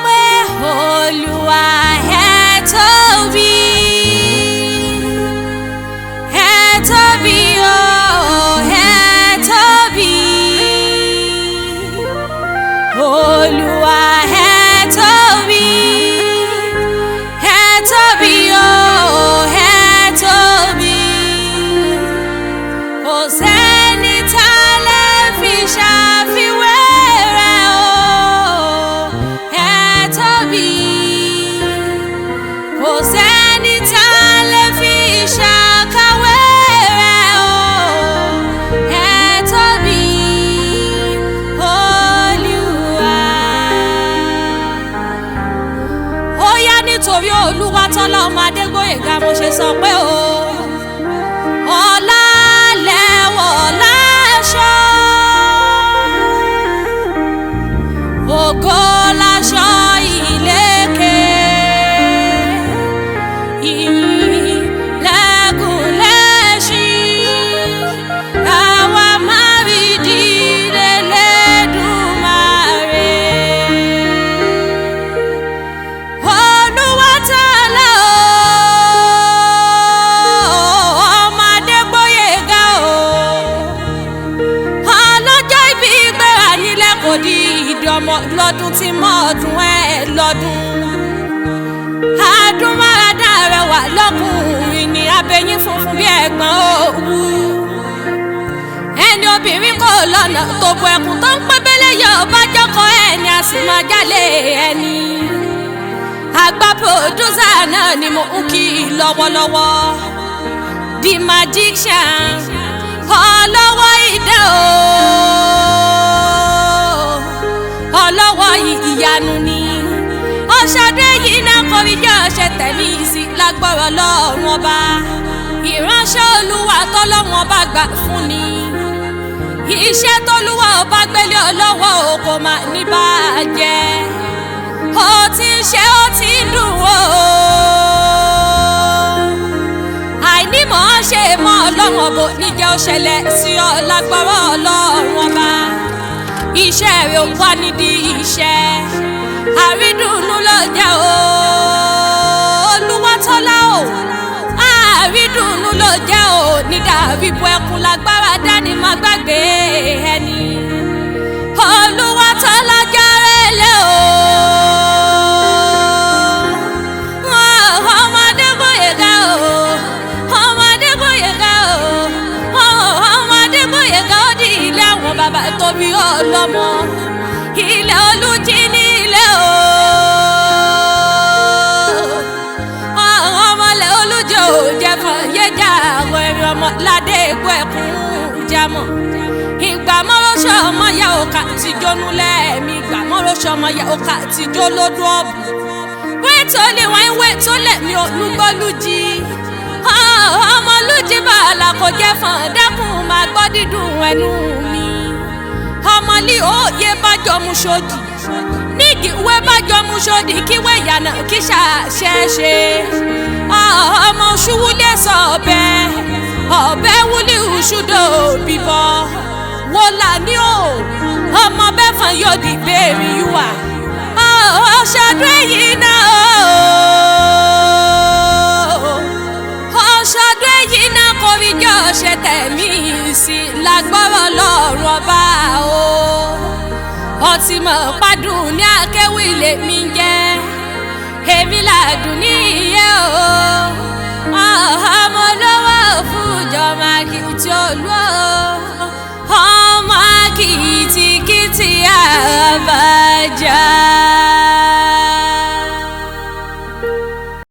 pé Olúwa ẹ tóbi, ẹ tóbi o, ẹ tóbi. Olúwa ẹ tóbi, ẹ tóbi o, ẹ tóbi. Kò sẹ́ni tá lè fi ṣàfiwé rẹ̀ o, ẹ tóbi. Kò sẹ́ni tá lè fi ṣàkàwé rẹ̀ o, ẹ tóbi. Olúwa. Ó yá nítorí Olúwa tọ́lá ọmọ Adégbóyèga mo ṣe sọ pé o. Ọlá lẹ́wọ̀ láṣọ, ògo láṣọ ìlékè, ìlẹ̀kùn lẹ́ṣin, àwa máa rí ìdílé l'Ẹlẹ́dùmarè. Olúwa tọ́lá ọmọ Adégbóyèga o, ọlọ́jọ́ ìbí gbéra nílẹ̀ kò di ìdánmọ́ lọ́dún tí mọ́ ọdún ẹ̀ lọ́dún. Adúmáradá rẹwà lọ́kùnrin ní abẹ́yín funfun bí ẹ̀gbọ́n òwú. Ẹni obìnrin kò lọ́nà tó bu ẹkùn tó ń pébélé yóò bá jọ́kọ̀ ẹni a sì máa jálè ẹni. Àgbà pòdúsà náà ni mo ń kí lọ́wọ́lọ́wọ́. The Magician, ọlọ́wọ́ idẹ o, ọlọ́wọ́ ìyanu ni. Ọ̀ṣadé yìí náà kọríjọ́ ṣe tẹ̀lé sí lágbára Ọlọ́run ọba. Ìránṣẹ́ Olúwa tọ́lọ́run ọba gbà fún ni. Iṣẹ́ tọ́lúwa ọba gbélé ọlọ́wọ́ o kò má ní bàjẹ́. Ó ti ń ṣe ó ti ń dùn o. Àìnímọ̀ ṣe mọ́ Ọlọ́run ọba níjẹ́ ó ṣẹlẹ̀ sí ọ lágbára Ọlọ́run ọba. Iṣẹ́ rẹ̀ wá nídìí iṣẹ́, àrídùnnú ló jẹ́ o. Olúwa tọ́lá o, àrídùnnú ló jẹ́ o. Nídàbí bu ẹkún lágbára dání má gbàgbé ẹni. Olúwa tọ́lá jàre lé o. Ọmọ Adégbóyèga o, ọmọ Adégbóyèga o, ọmọ Adégbóyèga ó di ilé àwọn bàbá tóbi ọlọ́mọ. Ilé Olújí ní ilé o. Ọmọlẹ̀ Olújí ò jẹ́ kan yéjà àwọn ẹ̀rọ ọmọ ládé ègbó ẹ̀kún jámọ̀. Ìgbà mọ́rọ́ṣọ́ ọmọ ya òkà ti jónú lẹ́ẹ̀mí. Ìgbà mọ́rọ́ṣọ́ ọmọ ya òkà ti jó lódú ọ̀bù. Wéètò lè wọ́n wéètò lẹ̀mí Olúgbọ́lújí. Ọmọ Olújí bàálà kò jẹ́ fàn dẹ́kun máa gbọ́ dídùn ẹnu mi. Ọmọlí òye bájọ́ mu ṣòdì, nígi ìwé bájọ́ mu ṣòdì kíwé ìyànà kí ṣàṣẹṣe. Ọmọ ṣúwúlé sọ ọbẹ̀, ọbẹ̀ wúlé ṣúdò bíbọ̀. Wọ́n là ní o, ọmọ bẹ́fọ̀n yóò di bẹ́ẹ̀rì wà. Ọ̀ṣọ́dún èyí náà o, ọ̀ṣọ́dún èyí náà kò rí jọ́ ṣe tẹ̀mí sí lágbára Ọlọ́run ọba o. Ọtí mọ̀ pádùn ní akéwì lèmi jẹ́, èmi làdùn ní iye o. Ọmọ olówó fújọ máa kìtì olú o, ọmọ kìtìkìtì àbájá.